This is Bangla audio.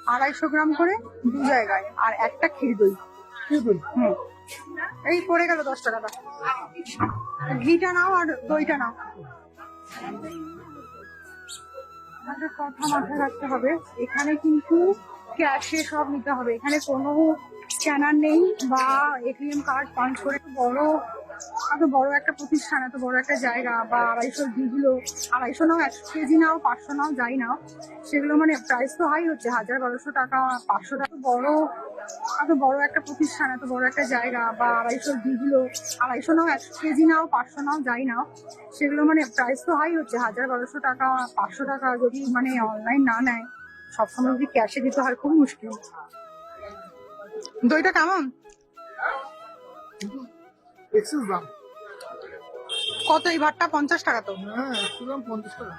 250 গ্রাম করে 2 জায়গায়, আর একটা ক্ষীর দই। হুম, এই পড়ে গেল 10 টাকাটা। ঘিটা নাও আর দইটা নাও। একটা কথা মাথায় রাখতে হবে, এখানে কিন্তু ক্যাশে সব নিতে হবে, এখানে কোনো স্ক্যানার নেই বা এটিএম কার্ড পাঞ্চ করে। এত বড় একটা প্রতিষ্ঠান, এত বড় একটা জায়গা, বা 250 ঘিগুলো 250 নাও, 100 কেজি নাও, 500 নাও, যাই নাও, সেগুলো মানে প্রাইস তো হাই হচ্ছে, 1000-1200 টাকা, 500 টাকা। এত বড় একটা প্রতিষ্ঠান, এত বড় একটা জায়গা, বা 250 ঘিগুলো 250 নাও, 100 কেজি নাও, 500 নাও, যাই নাও, সেগুলো মানে প্রাইস তো হাই হচ্ছে, 1000-1200 টাকা, 500 টাকা। যদি মানে অনলাইন না নেয়, সবসময় যদি ক্যাশে দিতে হয়, খুব মুশকিল। দইটা কেমন? এক্সেস দাম। কত এই ভাতটা? 50 টাকা তো। হ্যাঁ, 100 গ্রাম 50 টাকা।